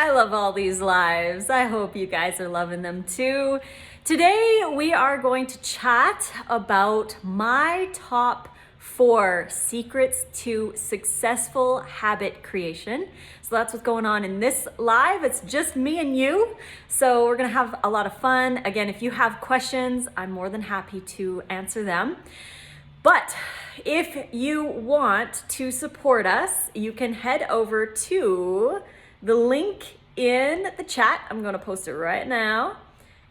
I love all these lives. I hope you guys are loving them too. Today we are going to chat about my top 4 secrets to successful habit creation. So that's what's going on in this live. It's just me and you. So we're gonna have a lot of fun. Again, if you have questions, I'm more than happy to answer them. But if you want to support us, you can head over to the link in the chat. I'm going to post it right now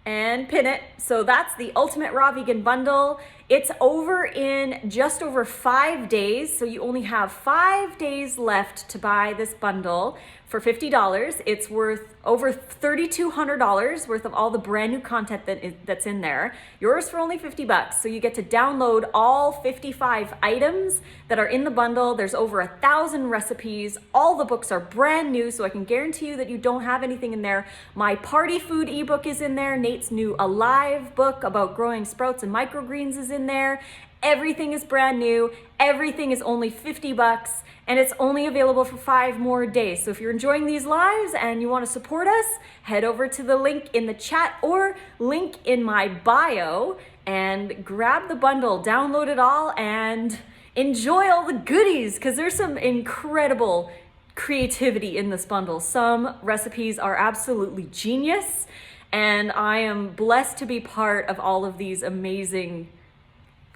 and pin it. So that's the Ultimate Raw Vegan Bundle. It's over in just over 5 days. So you only have 5 days left to buy this bundle for $50. It's worth over $3,200 worth of all the brand new content that's in there. Yours for only 50 bucks. So you get to download all 55 items that are in the bundle. There's over 1,000 recipes. All the books are brand new, so I can guarantee you that you don't have anything in there. My party food ebook is in there. Nate's new Alive book about growing sprouts and microgreens is in there. Everything is brand new. Everything is only 50 bucks. And it's only available for 5 more days. So if you're enjoying these lives and you want to support us, head over to the link in the chat or link in my bio and grab the bundle, download it all, and enjoy all the goodies, because there's some incredible creativity in this bundle. Some recipes are absolutely genius, and I am blessed to be part of all of these amazing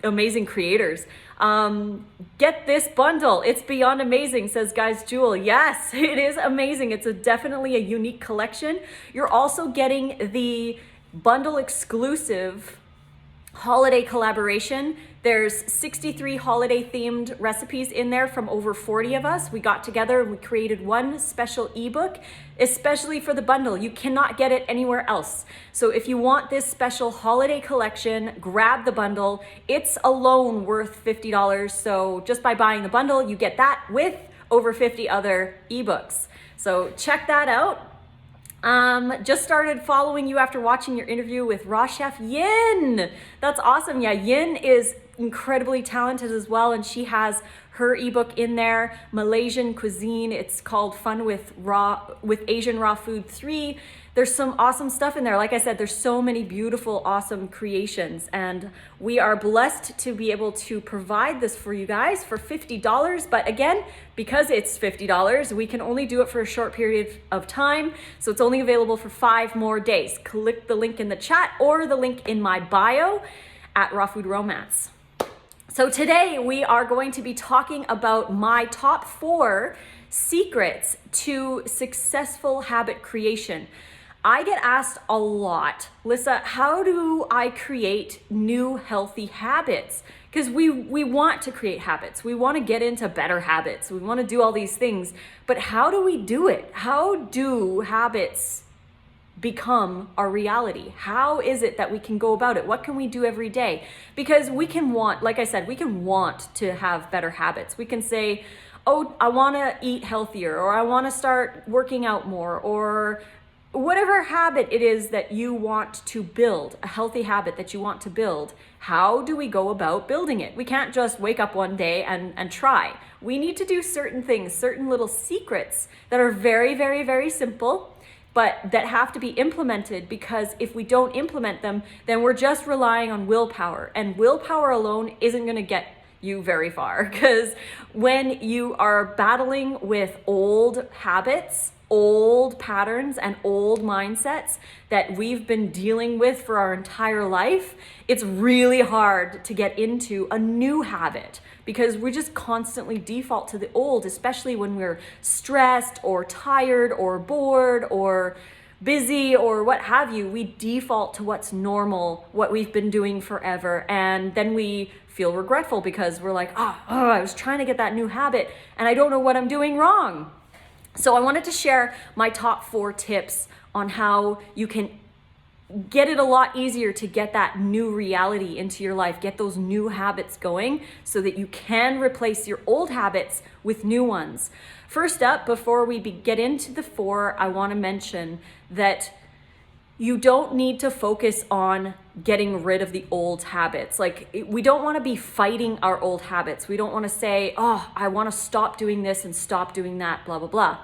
creators. Get this bundle. It's beyond amazing, says Guys Jewel. Yes, it is amazing. It's definitely a unique collection. You're also getting the bundle exclusive holiday collaboration. There's 63 holiday themed recipes in there from over 40 of us. We got together and we created one special ebook, especially for the bundle. You cannot get it anywhere else. So if you want this special holiday collection, grab the bundle. It's alone worth $50. So just by buying the bundle, you get that with over 50 other ebooks. So check that out. Just started following you after watching your interview with Raw Chef Yin. That's awesome. Yeah, Yin is incredibly talented as well, and she has her ebook in there, Malaysian Cuisine. It's called Fun with Asian Raw Food 3. There's some awesome stuff in there. Like I said, there's so many beautiful, awesome creations, and we are blessed to be able to provide this for you guys for $50. But again, because it's $50, we can only do it for a short period of time. So it's only available for 5 more days. Click the link in the chat or the link in my bio at Raw Food Romance. So today we are going to be talking about my top 4 secrets to successful habit creation. I get asked a lot, Lisa, how do I create new healthy habits? Because we want to create habits. We want to get into better habits. We want to do all these things. But how do we do it? How do habits become our reality? How is it that we can go about it? What can we do every day? Because we can want, like I said, we can want to have better habits. We can say, oh, I want to eat healthier, or I want to start working out more, or whatever habit it is that you want to build, a healthy habit that you want to build. How do we go about building it? We can't just wake up one day and try. We need to do certain things, certain little secrets that are very, very, very simple, but that have to be implemented, because if we don't implement them, then we're just relying on willpower, and willpower alone isn't going to get you very far. Because when you are battling with old habits, old patterns, and old mindsets that we've been dealing with for our entire life, it's really hard to get into a new habit, because we just constantly default to the old, especially when we're stressed or tired or bored or busy or what have you. We default to what's normal, what we've been doing forever, and then we feel regretful because we're like, I was trying to get that new habit and I don't know what I'm doing wrong. So I wanted to share my top 4 tips on how you can get it a lot easier to get that new reality into your life, get those new habits going so that you can replace your old habits with new ones. First up, before we get into the 4, I want to mention that you don't need to focus on getting rid of the old habits. Like, we don't want to be fighting our old habits. We don't want to say, oh, I want to stop doing this and stop doing that, blah, blah, blah.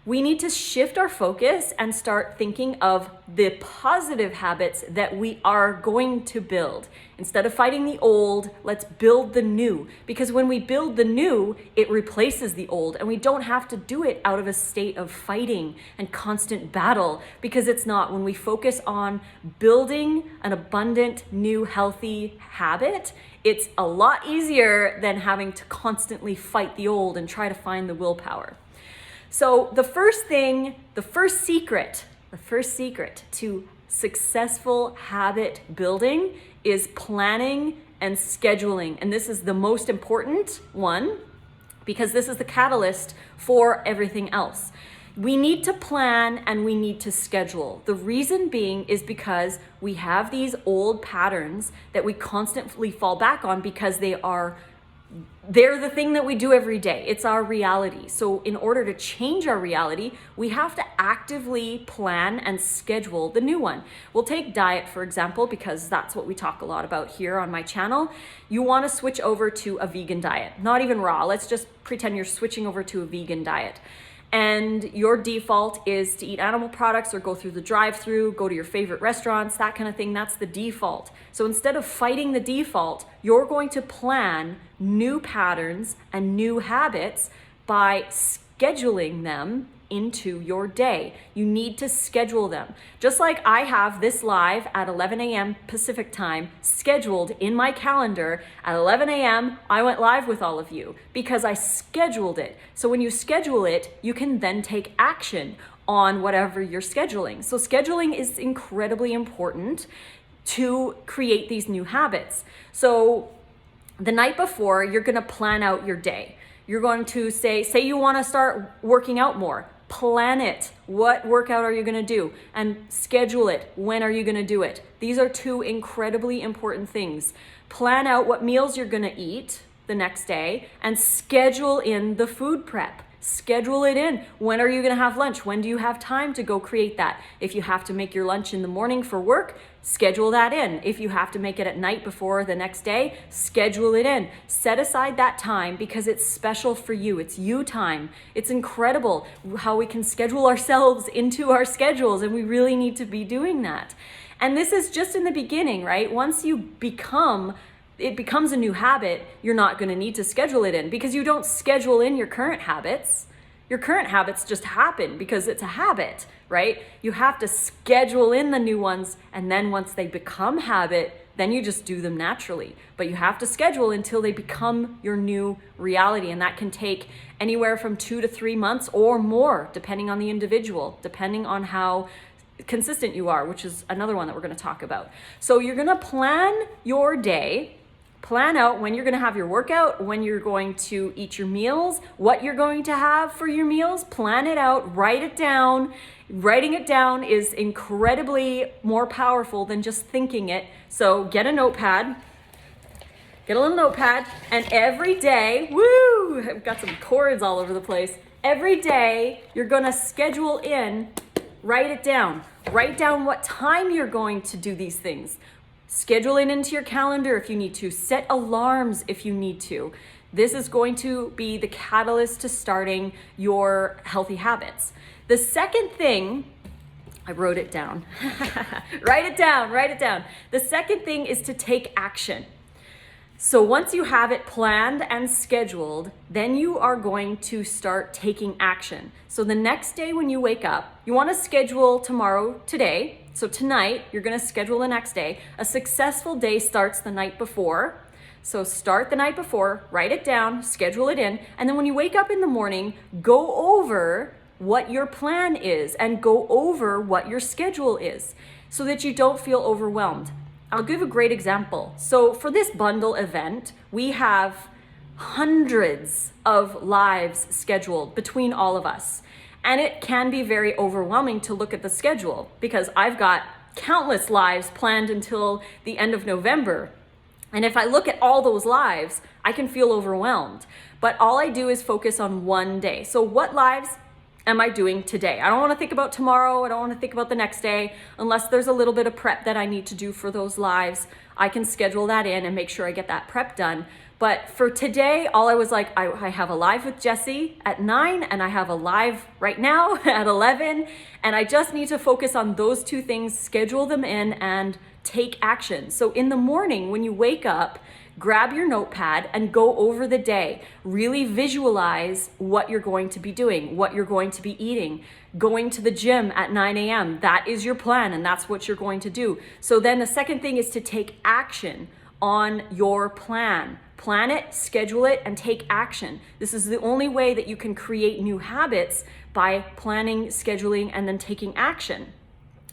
We need to shift our focus and start thinking of the positive habits that we are going to build. Instead of fighting the old, let's build the new. Because when we build the new, it replaces the old, and we don't have to do it out of a state of fighting and constant battle, because it's not. When we focus on building an abundant, new, healthy habit, it's a lot easier than having to constantly fight the old and try to find the willpower. So the first secret to successful habit building is planning and scheduling. And this is the most important one because this is the catalyst for everything else. We need to plan and we need to schedule. The reason being is because we have these old patterns that we constantly fall back on because they're the thing that we do every day. It's our reality. So in order to change our reality, we have to actively plan and schedule the new one. We'll take diet, for example, because that's what we talk a lot about here on my channel. You want to switch over to a vegan diet, not even raw. Let's just pretend you're switching over to a vegan diet. And your default is to eat animal products or go through the drive-through, go to your favorite restaurants, that kind of thing. That's the default. So instead of fighting the default, you're going to plan new patterns and new habits by scheduling them into your day. You need to schedule them. Just like I have this live at 11 a.m. Pacific time scheduled in my calendar. At 11 a.m. I went live with all of you because I scheduled it. So when you schedule it, you can then take action on whatever you're scheduling. So scheduling is incredibly important to create these new habits. So the night before, you're going to plan out your day. You're going to say you want to start working out more. Plan it. What workout are you going to do? And schedule it. When are you going to do it? These are two incredibly important things. Plan out what meals you're going to eat the next day and schedule in the food prep. Schedule it in. When are you going to have lunch? When do you have time to go create that? If you have to make your lunch in the morning for work, schedule that in. If you have to make it at night before the next day, schedule it in. Set aside that time because it's special for you. It's you time. It's incredible how we can schedule ourselves into our schedules, and we really need to be doing that. And this is just in the beginning, right? Once it becomes a new habit, you're not going to need to schedule it in because you don't schedule in your current habits. Your current habits just happen because it's a habit, right? You have to schedule in the new ones, and then once they become habit, then you just do them naturally. But you have to schedule until they become your new reality, and that can take anywhere from 2 to 3 months or more, depending on the individual, depending on how consistent you are, which is another one that we're going to talk about. So you're going to plan your day. Plan out when you're going to have your workout, when you're going to eat your meals, what you're going to have for your meals. Plan it out, write it down. Writing it down is incredibly more powerful than just thinking it. So get a notepad, get a little notepad, and every day, woo, I've got some cords all over the place. Every day you're going to schedule in, write it down. Write down what time you're going to do these things. Schedule it into your calendar if you need to. Set alarms if you need to. This is going to be the catalyst to starting your healthy habits. The second thing, I wrote it down. Write it down. The second thing is to take action. So once you have it planned and scheduled, then you are going to start taking action. So the next day when you wake up, you want to schedule today. So tonight, you're going to schedule the next day. A successful day starts the night before. So start the night before, write it down, schedule it in, and then when you wake up in the morning, go over what your plan is and go over what your schedule is so that you don't feel overwhelmed. I'll give a great example. So for this bundle event, we have hundreds of lives scheduled between all of us. And it can be very overwhelming to look at the schedule because I've got countless lives planned until the end of November. And if I look at all those lives, I can feel overwhelmed. But all I do is focus on one day. So what lives am I doing today? I don't want to think about tomorrow. I don't want to think about the next day. Unless there's a little bit of prep that I need to do for those lives, I can schedule that in and make sure I get that prep done. But for today, all I was like, I have a live with Jesse at 9 and I have a live right now at 11. And I just need to focus on those two things, schedule them in and take action. So in the morning, when you wake up, grab your notepad and go over the day. Really visualize what you're going to be doing, what you're going to be eating, going to the gym at 9 a.m. That is your plan and that's what you're going to do. So then the second thing is to take action on your plan. Plan it, schedule it, and take action. This is the only way that you can create new habits, by planning, scheduling, and then taking action.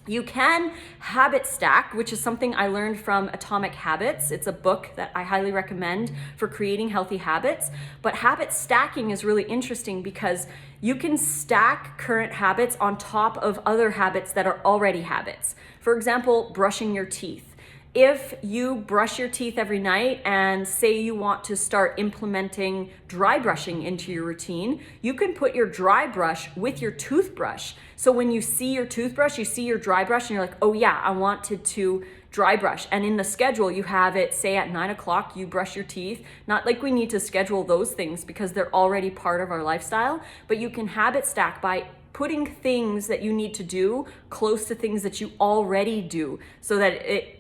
You can habit stack, which is something I learned from Atomic Habits. It's a book that I highly recommend for creating healthy habits. But habit stacking is really interesting because you can stack current habits on top of other habits that are already habits. For example, brushing your teeth. If you brush your teeth every night and say you want to start implementing dry brushing into your routine, you can put your dry brush with your toothbrush. So when you see your toothbrush, you see your dry brush and you're like, oh yeah, I wanted to dry brush. And in the schedule, you have it, say at 9 o'clock, you brush your teeth. Not like we need to schedule those things because they're already part of our lifestyle, but you can habit stack by putting things that you need to do close to things that you already do, so that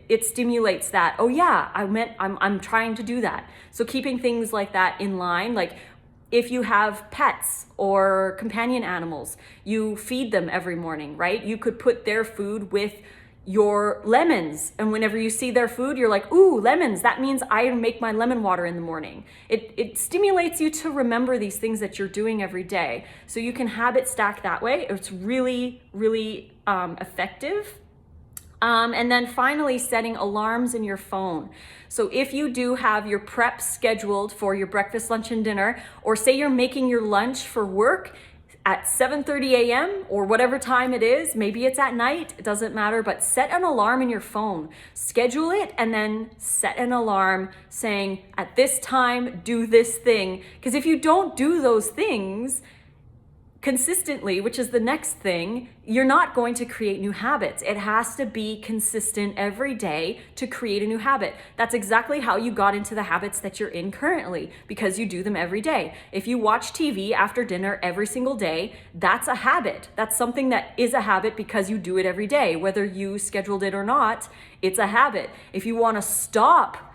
it stimulates that, oh yeah, I'm trying to do that. So keeping things like that in line, like if you have pets or companion animals, you feed them every morning, right? You could put their food with your lemons, and whenever you see their food, you're like, ooh, lemons, that means I make my lemon water in the morning. It stimulates you to remember these things that you're doing every day. So you can habit stack that way. It's really, really effective. And then finally, setting alarms in your phone. So if you do have your prep scheduled for your breakfast, lunch, and dinner, or say you're making your lunch for work at 7:30 a.m. or whatever time it is, maybe it's at night, it doesn't matter, but set an alarm in your phone. Schedule it and then set an alarm saying, at this time, do this thing. Because if you don't do those things consistently, which is the next thing, you're not going to create new habits. It has to be consistent every day to create a new habit. That's exactly how you got into the habits that you're in currently, because you do them every day. If you watch TV after dinner every single day, that's a habit. That's something that is a habit because you do it every day. Whether you scheduled it or not, it's a habit. If you want to stop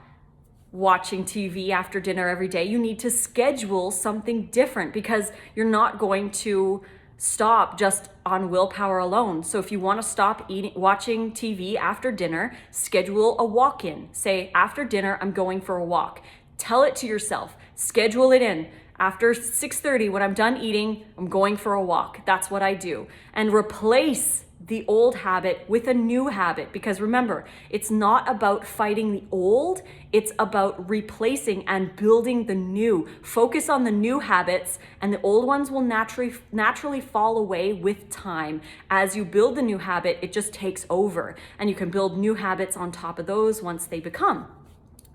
watching TV after dinner every day, you need to schedule something different, because you're not going to stop just on willpower alone. So if you want to stop watching TV after dinner, schedule a walk-in. Say, after dinner, I'm going for a walk. Tell it to yourself. Schedule it in. After 6:30, when I'm done eating, I'm going for a walk. That's what I do. And replace the old habit with a new habit, because remember, it's not about fighting the old, it's about replacing and building the new. Focus on the new habits, and the old ones will naturally fall away with time. As you build the new habit, it just takes over, and you can build new habits on top of those once they become.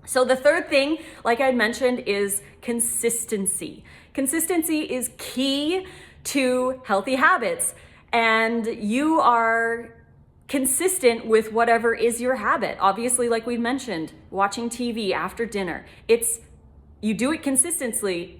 So the third thing, like I mentioned, is consistency. Consistency is key to healthy habits. And you are consistent with whatever is your habit. Obviously, like we mentioned, watching TV after dinner. You do it consistently,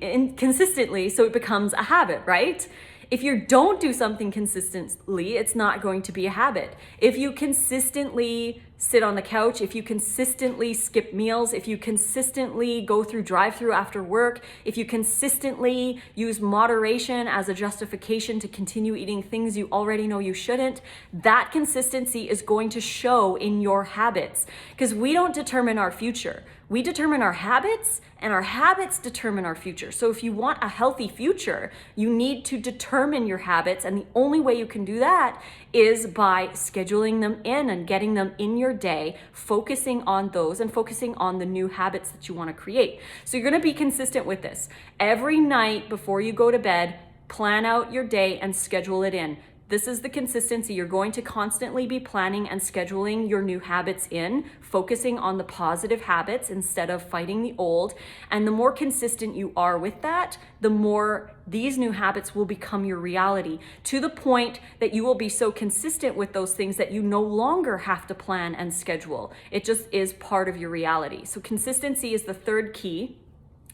so it becomes a habit, right? If you don't do something consistently, it's not going to be a habit. If you consistently sit on the couch, if you consistently skip meals, if you consistently go through drive-through after work, if you consistently use moderation as a justification to continue eating things you already know you shouldn't, that consistency is going to show in your habits. Because we don't determine our future. We determine our habits, and our habits determine our future. So if you want a healthy future, you need to determine your habits, and the only way you can do that is by scheduling them in and getting them in your day, focusing on those and focusing on the new habits that you want to create. So you're going to be consistent with this. Every night before you go to bed, plan out your day and schedule it in. This is the consistency. You're going to constantly be planning and scheduling your new habits in, focusing on the positive habits instead of fighting the old. And the more consistent you are with that, the more these new habits will become your reality, to the point that you will be so consistent with those things that you no longer have to plan and schedule. It just is part of your reality. So consistency is the third key.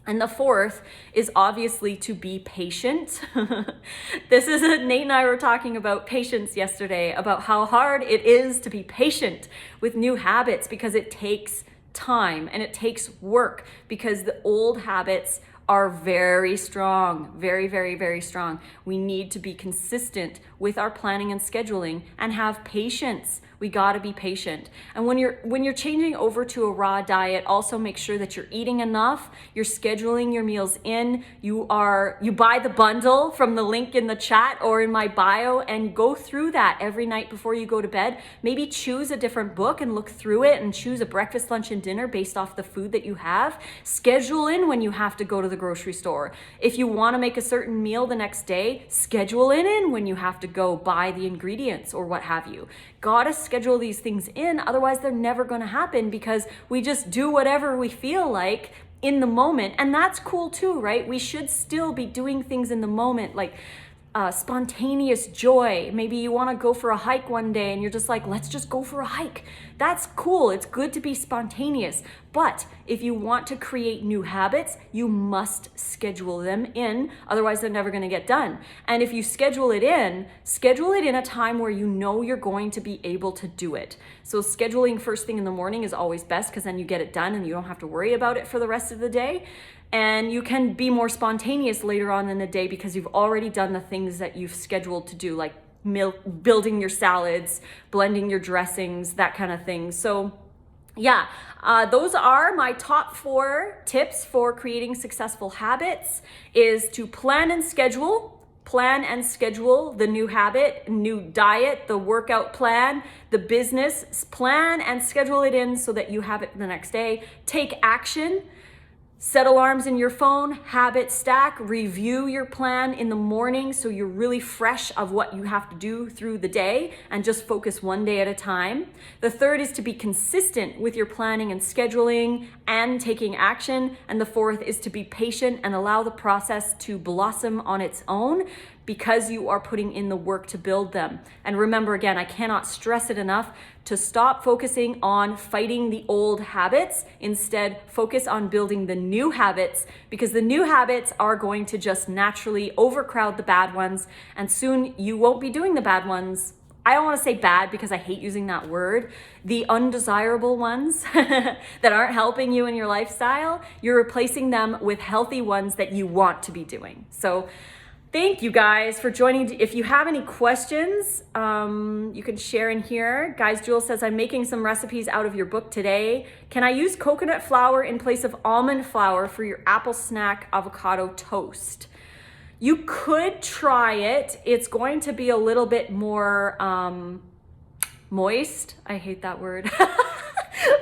And the fourth is obviously to be patient. Nate and I were talking about patience yesterday, about how hard it is to be patient with new habits because it takes time and it takes work, because the old habits are very strong, very, very, very strong. We need to be consistent with our planning and scheduling and have patience. We gotta be patient. And when you're changing over to a raw diet, also make sure that you're eating enough, you're scheduling your meals in, you buy the bundle from the link in the chat or in my bio, and go through that every night before you go to bed. Maybe choose a different book and look through it and choose a breakfast, lunch, and dinner based off the food that you have. Schedule in when you have to go to the grocery store. If you wanna make a certain meal the next day, schedule it in when you have to go buy the ingredients or what have you. Gotta schedule these things in, otherwise they're never gonna happen, because we just do whatever we feel like in the moment. And that's cool too, right? We should still be doing things in the moment, like spontaneous joy. Maybe you want to go for a hike one day and you're just like, let's just go for a hike. That's cool. It's good to be spontaneous. But if you want to create new habits, you must schedule them in. Otherwise, they're never going to get done. And if you schedule it in a time where you know you're going to be able to do it. So scheduling first thing in the morning is always best, because then you get it done and you don't have to worry about it for the rest of the day. And you can be more spontaneous later on in the day because you've already done the things that you've scheduled to do, like building your salads, blending your dressings, that kind of thing. So yeah, those are my top 4 tips for creating successful habits: is to plan and schedule the new habit, new diet, the workout plan, the business. Plan and schedule it in so that you have it the next day. Take action. Set alarms in your phone, habit stack, review your plan in the morning so you're really fresh of what you have to do through the day, and just focus one day at a time. The third is to be consistent with your planning and scheduling and taking action. And the fourth is to be patient and allow the process to blossom on its own, because you are putting in the work to build them. And remember, again, I cannot stress it enough, to stop focusing on fighting the old habits. Instead, focus on building the new habits, because the new habits are going to just naturally overcrowd the bad ones, and soon you won't be doing the bad ones. I don't want to say bad because I hate using that word. The undesirable ones that aren't helping you in your lifestyle, you're replacing them with healthy ones that you want to be doing. So thank you guys for joining. If you have any questions, you can share in here. Guys, Jewel says, I'm making some recipes out of your book today. Can I use coconut flour in place of almond flour for your apple snack avocado toast? You could try it. It's going to be a little bit more moist. I hate that word.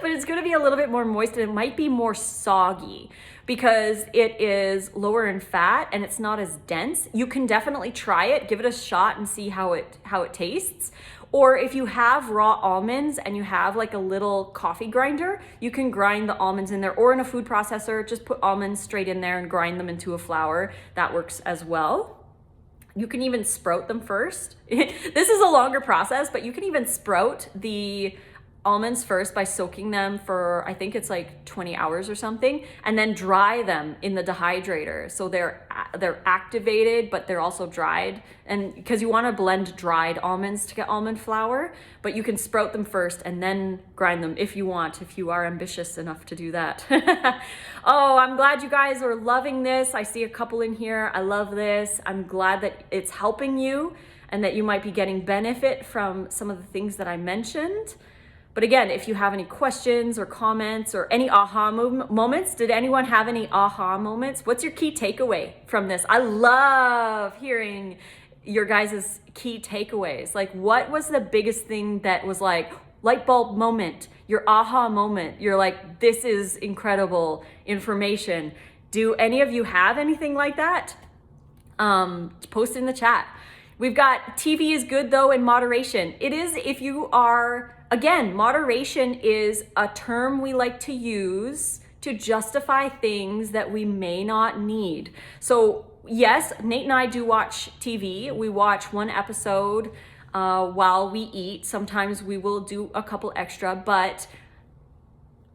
But it's going to be a little bit more moist, and it might be more soggy because it is lower in fat and it's not as dense. You can definitely try it, give it a shot and see how it tastes. Or if you have raw almonds and you have like a little coffee grinder, you can grind the almonds in there, or in a food processor, just put almonds straight in there and grind them into a flour. That works as well. You can even sprout them first. This is a longer process, but you can even sprout the almonds first by soaking them for, I think it's like 20 hours or something, and then dry them in the dehydrator. So they're activated, but they're also dried. And because you want to blend dried almonds to get almond flour, but you can sprout them first and then grind them if you want, if you are ambitious enough to do that. Oh, I'm glad you guys are loving this. I see a couple in here. I love this. I'm glad that it's helping you and that you might be getting benefit from some of the things that I mentioned. But again, if you have any questions or comments or any aha moments, did anyone have any aha moments? What's your key takeaway from this? I love hearing your guys' key takeaways. Like, what was the biggest thing that was like light bulb moment, your aha moment? You're like, this is incredible information. Do any of you have anything like that? Post in the chat. We've got TV is good though in moderation. It is if you are. Again, moderation is a term we like to use to justify things that we may not need. So yes, Nate and I do watch TV. We watch one episode while we eat. Sometimes we will do a couple extra, but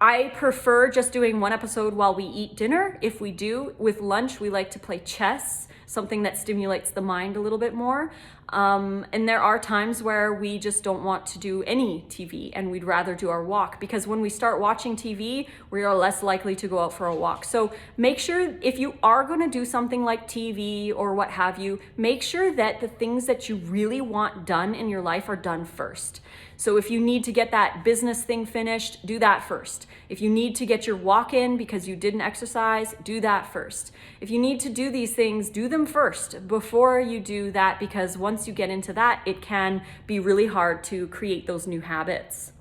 I prefer just doing one episode while we eat dinner. If we do, with lunch, we like to play chess, something that stimulates the mind a little bit more. And there are times where we just don't want to do any TV and we'd rather do our walk, because when we start watching TV, we are less likely to go out for a walk. So make sure, if you are going to do something like TV or what have you, make sure that the things that you really want done in your life are done first. So if you need to get that business thing finished, do that first. If you need to get your walk in because you didn't exercise, do that first. If you need to do these things, do them first before you do that, because once you get into that, it can be really hard to create those new habits.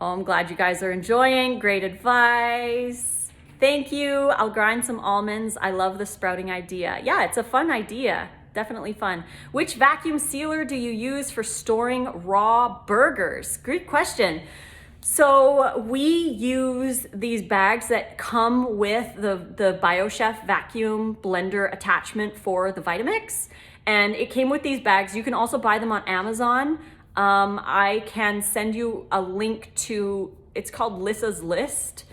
Oh, I'm glad you guys are enjoying. Great advice. Thank you. I'll grind some almonds. I love the sprouting idea. Yeah, it's a fun idea. Definitely fun. Which vacuum sealer do you use for storing raw burgers? Great question. So we use these bags that come with the BioChef vacuum blender attachment for the Vitamix. And it came with these bags. You can also buy them on Amazon. I can send you a link to, it's called Lissa's List.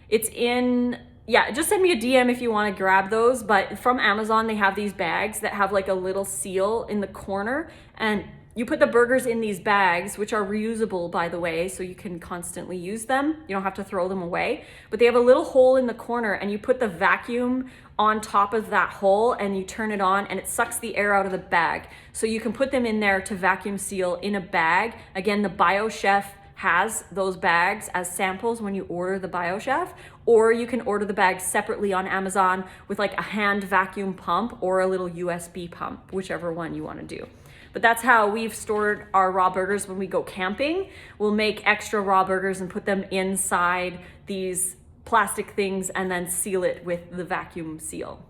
It's in, yeah, just send me a DM if you want to grab those. But from Amazon, they have these bags that have like a little seal in the corner, and you put the burgers in these bags, which are reusable, by the way, so you can constantly use them. You don't have to throw them away, but they have a little hole in the corner, and you put the vacuum on top of that hole and you turn it on and it sucks the air out of the bag. So you can put them in there to vacuum seal in a bag. Again, the BioChef has those bags as samples when you order the BioChef, or you can order the bags separately on Amazon with like a hand vacuum pump or a little USB pump, whichever one you want to do. But that's how we've stored our raw burgers when we go camping. We'll make extra raw burgers and put them inside these plastic things and then seal it with the vacuum seal.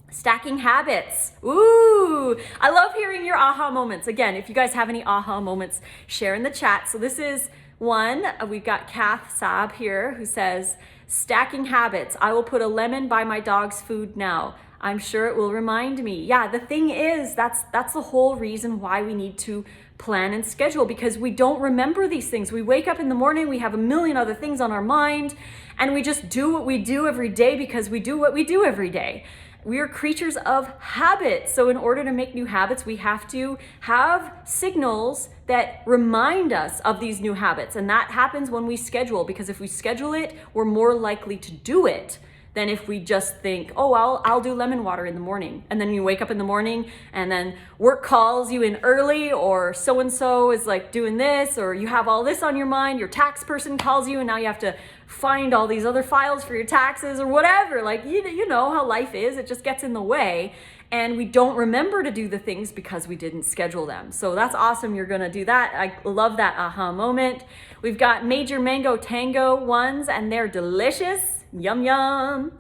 Stacking habits. Ooh, I love hearing your aha moments. Again, if you guys have any aha moments, share in the chat. So this is one. We've got Kath Saab here who says, stacking habits. I will put a lemon by my dog's food now. I'm sure it will remind me. Yeah, the thing is, that's the whole reason why we need to plan and schedule, because we don't remember these things. We wake up in the morning, we have a million other things on our mind, and we just do what we do every day because we do what we do every day. We are creatures of habit. So in order to make new habits, we have to have signals that remind us of these new habits. And that happens when we schedule, because if we schedule it, we're more likely to do it than if we just think, oh, I'll do lemon water in the morning. And then you wake up in the morning and then work calls you in early, or so-and-so is like doing this, or you have all this on your mind, your tax person calls you and now you have to find all these other files for your taxes or whatever. Like, you know how life is, it just gets in the way. And we don't remember to do the things because we didn't schedule them. So that's awesome. You're gonna do that. I love that aha moment. We've got Major Mango Tango ones and they're delicious. Yum, yum.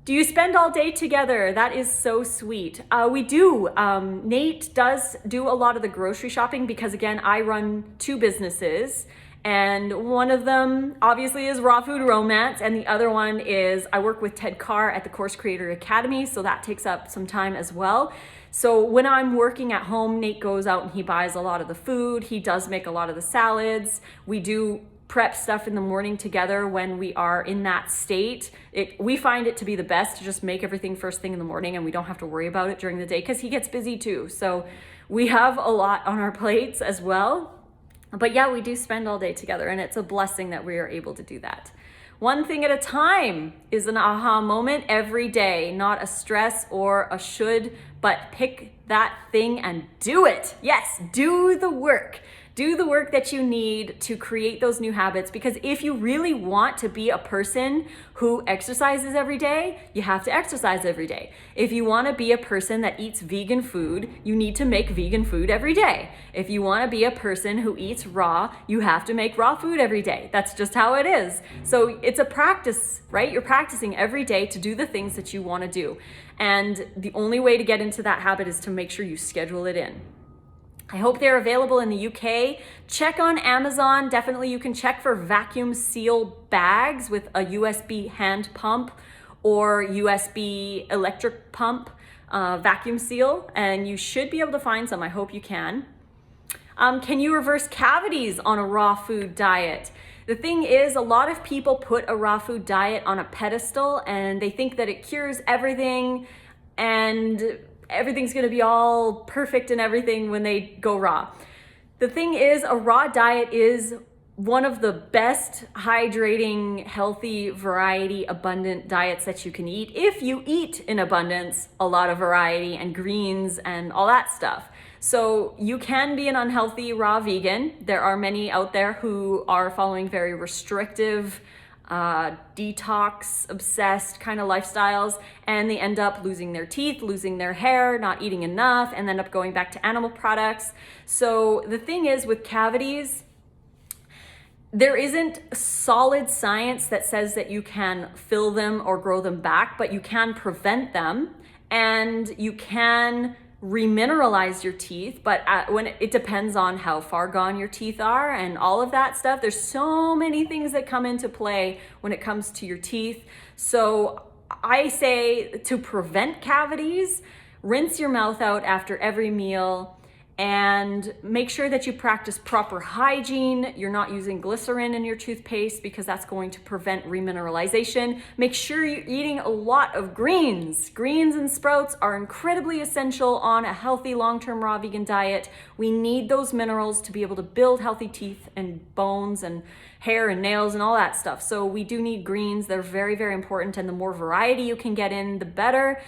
Do you spend all day together? That is so sweet. We do. Nate does do a lot of the grocery shopping because, again, I run two businesses. And one of them obviously is Raw Food Romance, and the other one is I work with Ted Carr at the Course Creator Academy, so that takes up some time as well. So when I'm working at home, Nate goes out and he buys a lot of the food. He does make a lot of the salads. We do prep stuff in the morning together when we are in that state. We find it to be the best to just make everything first thing in the morning, and we don't have to worry about it during the day because he gets busy too. So we have a lot on our plates as well. But yeah, we do spend all day together, and it's a blessing that we are able to do that. One thing at a time is an aha moment every day, not a stress or a should, but pick that thing and do it. Yes, do the work. Do the work that you need to create those new habits, because if you really want to be a person who exercises every day, you have to exercise every day. If you want to be a person that eats vegan food, you need to make vegan food every day. If you want to be a person who eats raw, you have to make raw food every day. That's just how it is. So it's a practice, right? You're practicing every day to do the things that you want to do. And the only way to get into that habit is to make sure you schedule it in. I hope they're available in the UK. Check on Amazon. Definitely you can check for vacuum seal bags with a USB hand pump or USB electric pump vacuum seal, and you should be able to find some. I hope you can. Can you reverse cavities on a raw food diet? The thing is, a lot of people put a raw food diet on a pedestal and they think that it cures everything and everything's gonna be all perfect and everything when they go raw. The thing is, a raw diet is one of the best hydrating, healthy, variety, abundant diets that you can eat if you eat in abundance, a lot of variety and greens and all that stuff. So you can be an unhealthy raw vegan. There are many out there who are following very restrictive, detox obsessed kind of lifestyles, and they end up losing their teeth, losing their hair, not eating enough, and end up going back to animal products. So the thing is with cavities, there isn't solid science that says that you can fill them or grow them back, but you can prevent them and you can remineralize your teeth. But when it depends on how far gone your teeth are and all of that stuff. There's so many things that come into play when it comes to your teeth. So I say to prevent cavities, rinse your mouth out after every meal and make sure that you practice proper hygiene. You're not using glycerin in your toothpaste because that's going to prevent remineralization. Make sure you're eating a lot of greens. Greens and sprouts are incredibly essential on a healthy long-term raw vegan diet. We need those minerals to be able to build healthy teeth and bones and hair and nails and all that stuff. So we do need greens. They're very, very important, and the more variety you can get in, the better.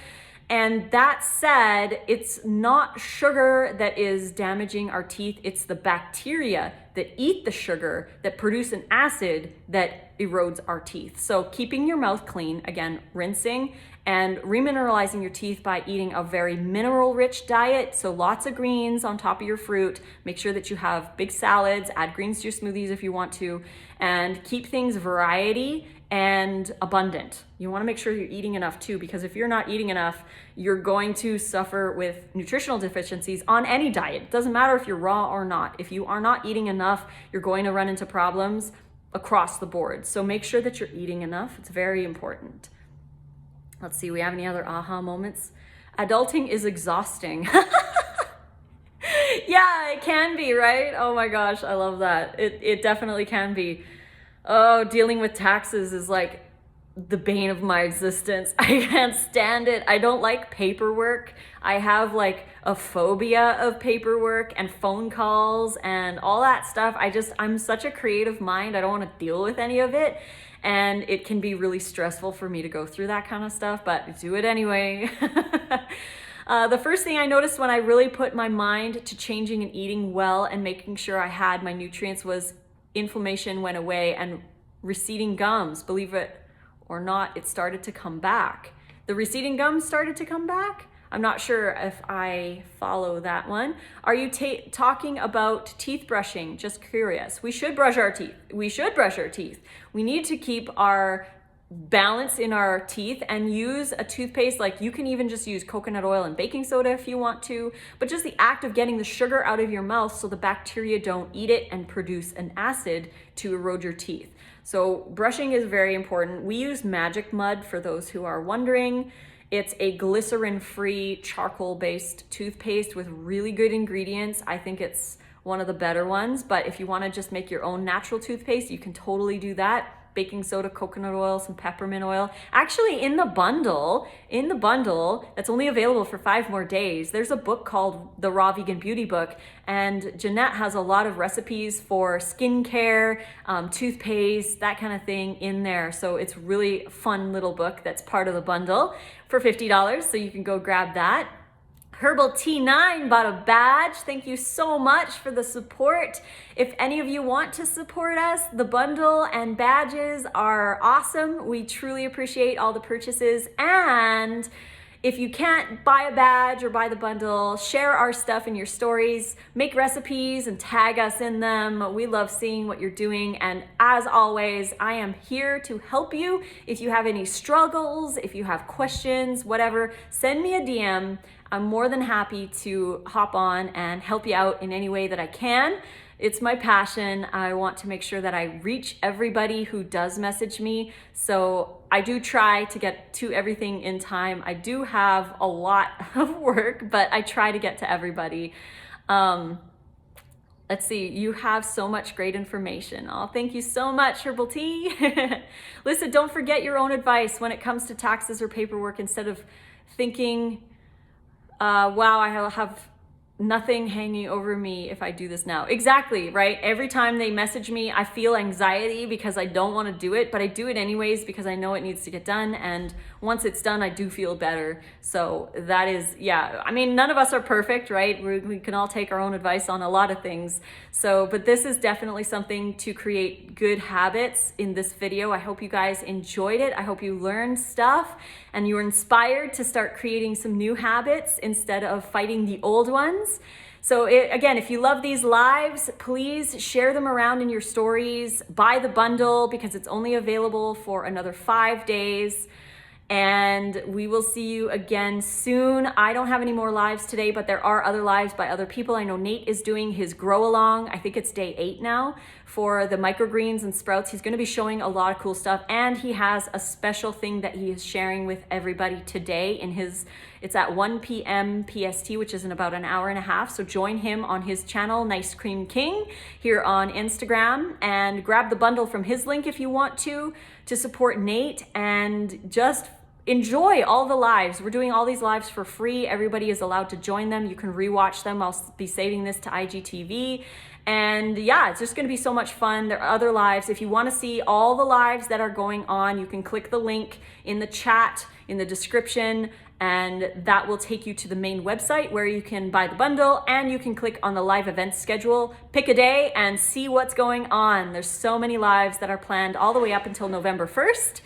And that said, it's not sugar that is damaging our teeth, it's the bacteria that eat the sugar that produce an acid that erodes our teeth. So keeping your mouth clean, again, rinsing and remineralizing your teeth by eating a very mineral-rich diet. So lots of greens on top of your fruit. Make sure that you have big salads, add greens to your smoothies if you want to, and keep things variety and abundant. You want to make sure you're eating enough too, because if you're not eating enough, you're going to suffer with nutritional deficiencies on any diet. It doesn't matter if you're raw or not. If you are not eating enough, you're going to run into problems across the board. So make sure that you're eating enough. It's very important. Let's see, we have any other aha moments? Adulting is exhausting. Yeah, it can be, right? Oh my gosh, I love that. It definitely can be. Oh, dealing with taxes is like the bane of my existence. I can't stand it. I don't like paperwork. I have like a phobia of paperwork and phone calls and all that stuff. I'm such a creative mind. I don't want to deal with any of it. And it can be really stressful for me to go through that kind of stuff, but do it anyway. The first thing I noticed when I really put my mind to changing and eating well and making sure I had my nutrients was inflammation went away and receding gums, believe it or not, it started to come back. The receding gums started to come back. I'm not sure if I follow that one. Are you talking about teeth brushing? Just curious. We should brush our teeth. We should brush our teeth. We need to keep our balance in our teeth and use a toothpaste. Like you can even just use coconut oil and baking soda if you want to, but just the act of getting the sugar out of your mouth so the bacteria don't eat it and produce an acid to erode your teeth. So brushing is very important. We use Magic Mud for those who are wondering. It's a glycerin-free, charcoal-based toothpaste with really good ingredients. I think it's one of the better ones, but if you want to just make your own natural toothpaste, you can totally do that. Baking soda, coconut oil, some peppermint oil. Actually, in the bundle that's only available for 5 more days, there's a book called The Raw Vegan Beauty Book, and Jeanette has a lot of recipes for skincare, toothpaste, that kind of thing in there. So it's really a fun little book that's part of the bundle for $50, so you can go grab that. Herbal T9 bought a badge. Thank you so much for the support. If any of you want to support us, the bundle and badges are awesome. We truly appreciate all the purchases. And if you can't buy a badge or buy the bundle, share our stuff in your stories, make recipes and tag us in them. We love seeing what you're doing. And as always, I am here to help you. If you have any struggles, if you have questions, whatever, send me a DM. I'm more than happy to hop on and help you out in any way that I can. It's my passion. I want to make sure that I reach everybody who does message me. So I do try to get to everything in time. I do have a lot of work, but I try to get to everybody. Let's see, you have so much great information. Oh, thank you so much, Herbal Tea. Listen, don't forget your own advice when it comes to taxes or paperwork instead of thinking, wow, I have nothing hanging over me if I do this now. Exactly, right? Every time they message me, I feel anxiety because I don't want to do it, but I do it anyways because I know it needs to get done. And once it's done, I do feel better. So that is, yeah, I mean, none of us are perfect, right? We can all take our own advice on a lot of things. So, but this is definitely something to create good habits in this video. I hope you guys enjoyed it. I hope you learned stuff and you were inspired to start creating some new habits instead of fighting the old ones. So again, if you love these lives, please share them around in your stories. Buy the bundle because it's only available for another 5 days. And we will see you again soon. I don't have any more lives today, but there are other lives by other people. I know Nate is doing his grow along. I think it's day 8 now for the microgreens and sprouts. He's going to be showing a lot of cool stuff, and he has a special thing that he is sharing with everybody today in his, it's at 1 p.m. PST, which is in about an hour and a half. So join him on his channel, Nice Cream King, here on Instagram, and grab the bundle from his link if you want to support Nate and just enjoy all the lives. We're doing all these lives for free. Everybody is allowed to join them. You can rewatch them. I'll be saving this to IGTV. And yeah, it's just going to be so much fun. There are other lives. If you want to see all the lives that are going on, you can click the link in the chat, in the description, and that will take you to the main website where you can buy the bundle, and you can click on the live events schedule, pick a day and see what's going on. There's so many lives that are planned all the way up until November 1st.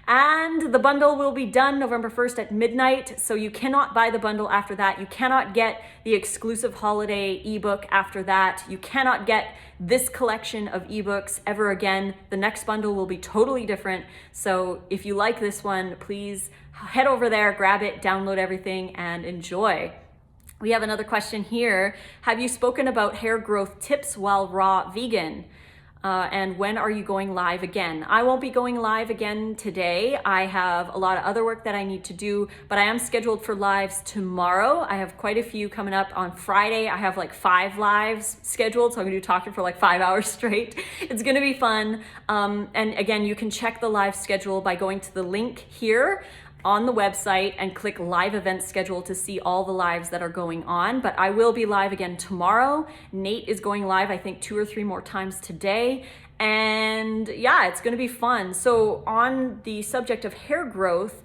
And the bundle will be done November 1st at midnight, so you cannot buy the bundle after that. You cannot get the exclusive holiday ebook after that. You cannot get this collection of ebooks ever again. The next bundle will be totally different. So if you like this one, please head over there, grab it, download everything, and enjoy. We have another question here. Have you spoken about hair growth tips while raw vegan? And when are you going live again? I won't be going live again today. I have a lot of other work that I need to do, but I am scheduled for lives tomorrow. I have quite a few coming up on Friday. I have like 5 lives scheduled, so I'm gonna be talking for like 5 hours straight. It's gonna be fun. And again, you can check the live schedule by going to the link here on the website and click live event schedule to see all the lives that are going on. But I will be live again tomorrow. Nate is going live, I think 2 or 3 more times today. And yeah, it's gonna be fun. So on the subject of hair growth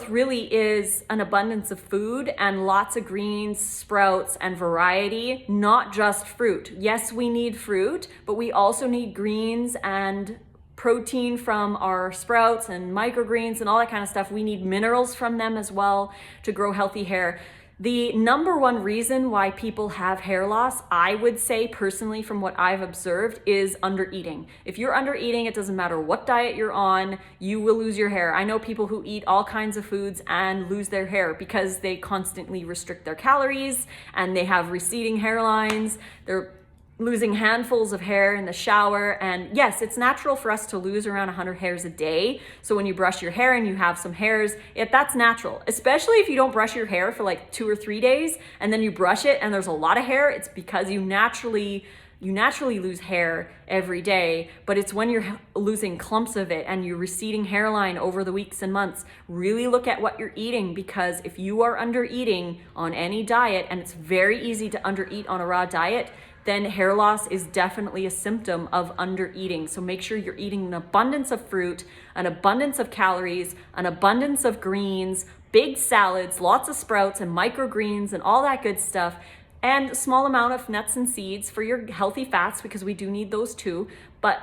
really is an abundance of food and lots of greens, sprouts, and variety, not just fruit. Yes, we need fruit, but we also need greens and protein from our sprouts and microgreens and all that kind of stuff. We need minerals from them as well to grow healthy hair. The number one reason why people have hair loss, I would say personally from what I've observed, is under eating. If you're under eating, it doesn't matter what diet you're on, you will lose your hair. I know people who eat all kinds of foods and lose their hair because they constantly restrict their calories and they have receding hairlines. They're losing handfuls of hair in the shower. And yes, it's natural for us to lose around 100 hairs a day. So when you brush your hair and you have some hairs, that's natural, especially if you don't brush your hair for like 2 or 3 days and then you brush it and there's a lot of hair. It's because you naturally lose hair every day, but it's when you're losing clumps of it and you're receding hairline over the weeks and months. Really look at what you're eating, because if you are under eating on any diet, and it's very easy to under eat on a raw diet, then hair loss is definitely a symptom of under eating. So make sure you're eating an abundance of fruit, an abundance of calories, an abundance of greens, big salads, lots of sprouts and microgreens and all that good stuff, and a small amount of nuts and seeds for your healthy fats, because we do need those too. But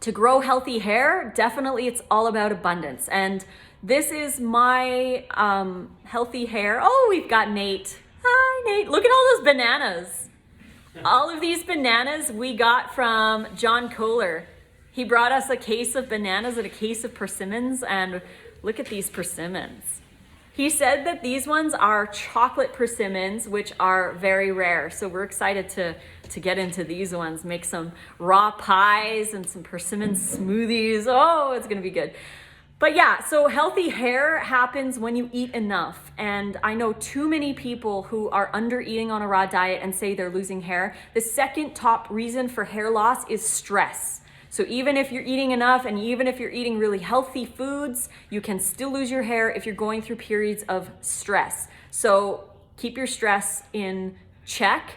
to grow healthy hair, definitely it's all about abundance. And this is my healthy hair. Oh, we've got Nate. Hi, Nate. Look at all those bananas. All of these bananas we got from John Kohler. He brought us a case of bananas and a case of persimmons, and look at these persimmons. He said that these ones are chocolate persimmons, which are very rare. So we're excited to get into these ones, make some raw pies and some persimmon smoothies. Oh, it's gonna be good. But yeah, so healthy hair happens when you eat enough. And I know too many people who are under eating on a raw diet and say they're losing hair. The second top reason for hair loss is stress. So even if you're eating enough and even if you're eating really healthy foods, you can still lose your hair if you're going through periods of stress. So keep your stress in check.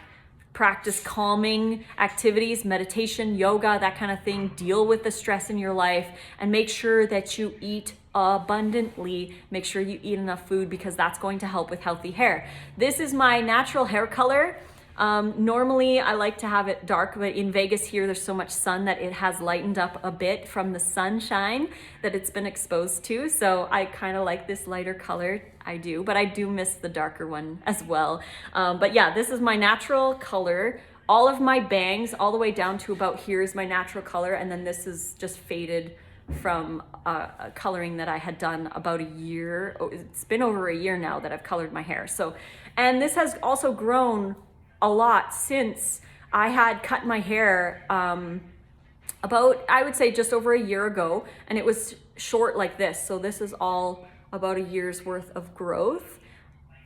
Practice calming activities, meditation, yoga, that kind of thing. Deal with the stress in your life and make sure that you eat abundantly. Make sure you eat enough food because that's going to help with healthy hair. This is my natural hair color. Normally I like to have it dark, but in Vegas here, there's so much sun that it has lightened up a bit from the sunshine that it's been exposed to. So I kind of like this lighter color. I do, but I do miss the darker one as well. But yeah, this is my natural color. All of my bangs, all the way down to about here, is my natural color. And then this is just faded from a coloring that I had done about a year. Oh, it's been over a year now that I've colored my hair. So, and this has also grown a lot since I had cut my hair about, I would say, just over a year ago, and it was short like this. So this is all about a year's worth of growth.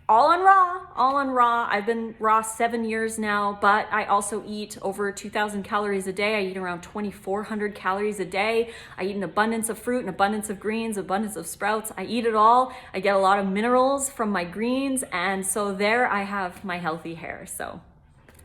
All on raw. I've been raw 7 years now, but I also eat over 2,000 calories a day. I eat around 2,400 calories a day. I eat an abundance of fruit, an abundance of greens, abundance of sprouts. I eat it all. I get a lot of minerals from my greens, and so there I have my healthy hair. So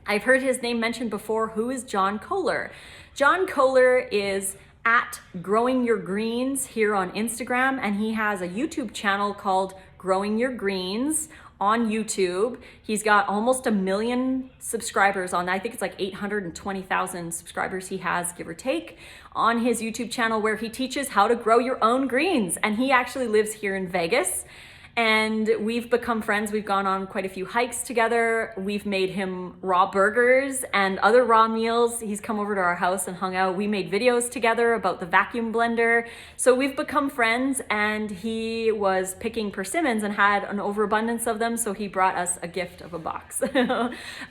I've heard his name mentioned before. Who is John Kohler? John Kohler is at Growing Your Greens here on Instagram, and he has a YouTube channel called Growing Your Greens on YouTube. He's got almost 1 million subscribers on, I think it's like 820,000 subscribers he has, give or take, on his YouTube channel, where he teaches how to grow your own greens. And he actually lives here in Vegas. And we've become friends. We've gone on quite a few hikes together. We've made him raw burgers and other raw meals. He's come over to our house and hung out. We made videos together about the vacuum blender. So we've become friends, and he was picking persimmons and had an overabundance of them. So he brought us a gift of a box.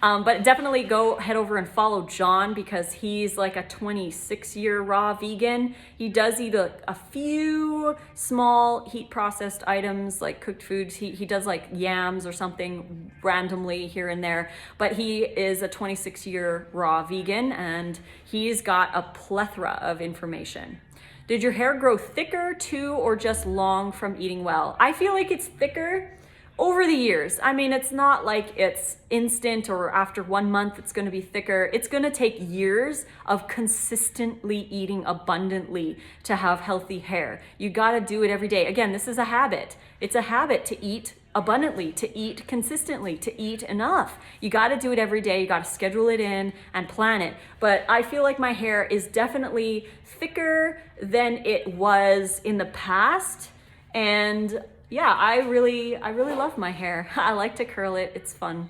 But definitely go head over and follow John, because he's like a 26-year raw vegan. He does eat a few small heat processed items like cooked foods. He does like yams or something randomly here and there, but he is a 26-year raw vegan, and he's got a plethora of information. Did your hair grow thicker too, or just long from eating well? I feel like it's thicker over the years. I mean, it's not like it's instant or after 1 month it's going to be thicker. It's going to take years of consistently eating abundantly to have healthy hair. You got to do it every day. Again, this is a habit. It's a habit to eat abundantly, to eat consistently, to eat enough. You got to do it every day. You got to schedule it in and plan it. But I feel like my hair is definitely thicker than it was in the past. And yeah, I really love my hair. I like to curl it. It's fun.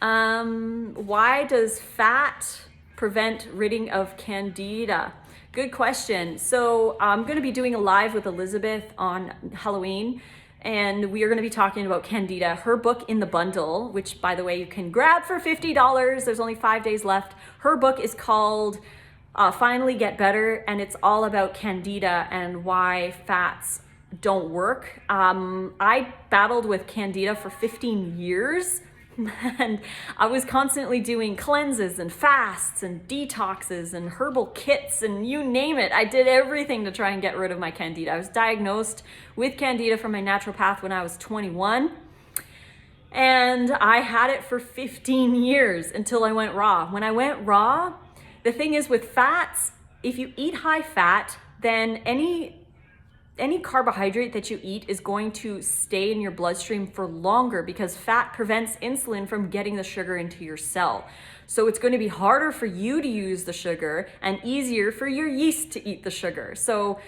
Why does fat prevent ridding of candida? Good question. So I'm going to be doing a live with Elizabeth on Halloween, and we are going to be talking about candida. Her book in the bundle, which by the way you can grab for $50. There's only 5 days left. Her book is called Finally Get Better, and it's all about candida and why fats don't work. I battled with candida for 15 years, and I was constantly doing cleanses and fasts and detoxes and herbal kits and you name it. I did everything to try and get rid of my candida. I was diagnosed with candida from my naturopath when I was 21, and I had it for 15 years until I went raw. When I went raw, the thing is with fats, if you eat high fat, then any carbohydrate that you eat is going to stay in your bloodstream for longer, because fat prevents insulin from getting the sugar into your cell. So it's going to be harder for you to use the sugar and easier for your yeast to eat the sugar. So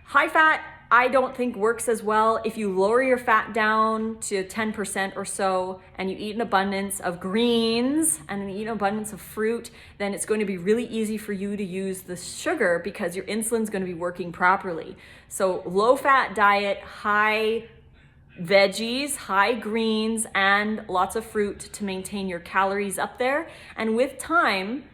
high fat, I don't think works as well. If you lower your fat down to 10% or so, and you eat an abundance of greens and you eat an abundance of fruit, then it's going to be really easy for you to use the sugar because your insulin's going to be working properly. So low fat diet, high veggies, high greens, and lots of fruit to maintain your calories up there. And with time,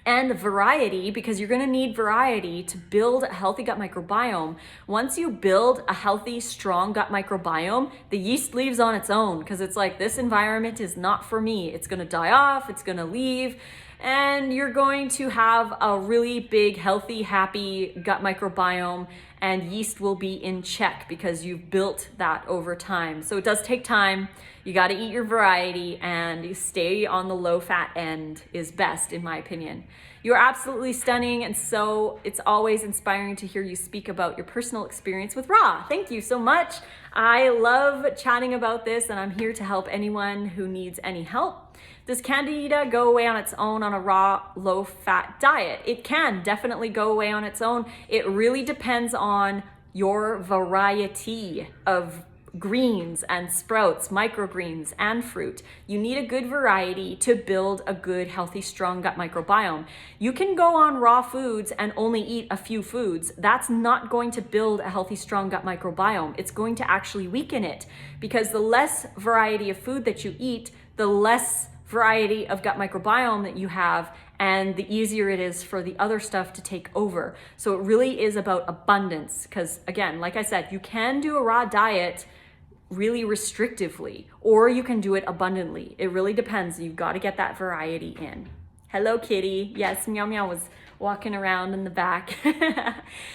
and variety, because you're gonna need variety to build a healthy gut microbiome. Once you build a healthy, strong gut microbiome, the yeast leaves on its own, because it's like, this environment is not for me. It's gonna die off, it's gonna leave, and you're going to have a really big, healthy, happy gut microbiome, and yeast will be in check because you've built that over time. So it does take time. You got to eat your variety, and you stay on the low fat end is best, in my opinion. You're absolutely stunning, and so it's always inspiring to hear you speak about your personal experience with raw. Thank you so much. I love chatting about this, and I'm here to help anyone who needs any help. Does Candida go away on its own on a raw, low-fat diet? It can definitely go away on its own. It really depends on your variety of greens and sprouts, microgreens and fruit. You need a good variety to build a good, healthy, strong gut microbiome. You can go on raw foods and only eat a few foods. That's not going to build a healthy, strong gut microbiome. It's going to actually weaken it, because the less variety of food that you eat, the less variety of gut microbiome that you have, and the easier it is for the other stuff to take over. So it really is about abundance, because again, like I said, you can do a raw diet really restrictively, or you can do it abundantly. It really depends. You've got to get that variety in. Hello, kitty. Yes, Meow Meow was walking around in the back.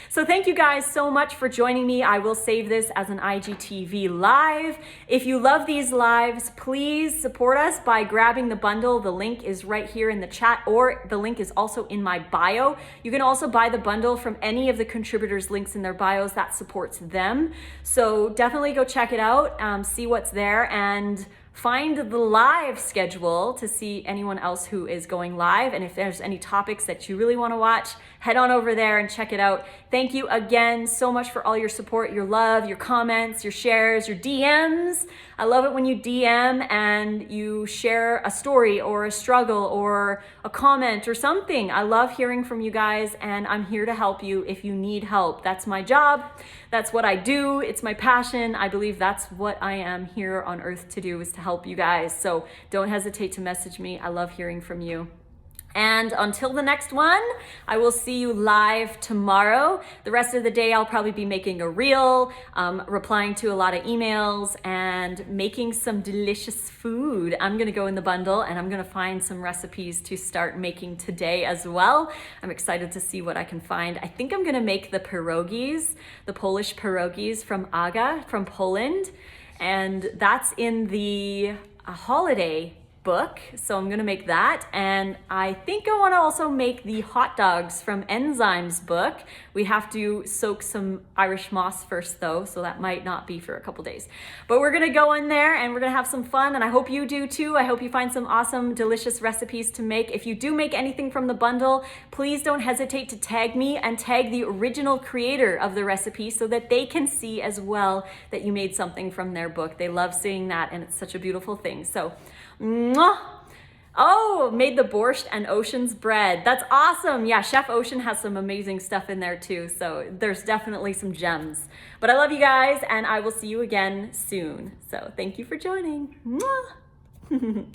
So thank you guys so much for joining me. I will save this as an IGTV live. If you love these lives, please support us by grabbing the bundle. The link is right here in the chat, or the link is also in my bio. You can also buy the bundle from any of the contributors' links in their bios. That supports them. So definitely go check it out, see what's there, and find the live schedule to see anyone else who is going live. And if there's any topics that you really want to watch, head on over there and check it out. Thank you again so much for all your support, your love, your comments, your shares, your DMs. I love it when you DM and you share a story or a struggle or a comment or something. I love hearing from you guys, and I'm here to help you if you need help. That's my job. That's what I do. It's my passion. I believe that's what I am here on earth to do, is to help you guys. So don't hesitate to message me. I love hearing from you. And until the next one, I will see you live tomorrow. The rest of the day, I'll probably be making a reel, replying to a lot of emails, and making some delicious food. I'm gonna go in the bundle, and I'm gonna find some recipes to start making today as well. I'm excited to see what I can find. I think I'm gonna make the pierogies, the Polish pierogies from Aga from Poland. And that's in the holiday book, so I'm gonna make that. And I think I want to also make the hot dogs from Enzymes book. We have to soak some Irish moss first though, so that might not be for a couple days, but we're gonna go in there and we're gonna have some fun, and I hope you do too. I hope you find some awesome, delicious recipes to make. If you do make anything from the bundle, please don't hesitate to tag me and tag the original creator of the recipe, so that they can see as well that you made something from their book. They love seeing that, and it's such a beautiful thing. So mwah. Oh, made the borscht and Ocean's bread. That's awesome. Yeah, Chef Ocean has some amazing stuff in there too. So there's definitely some gems. But I love you guys, and I will see you again soon. So thank you for joining. Mwah.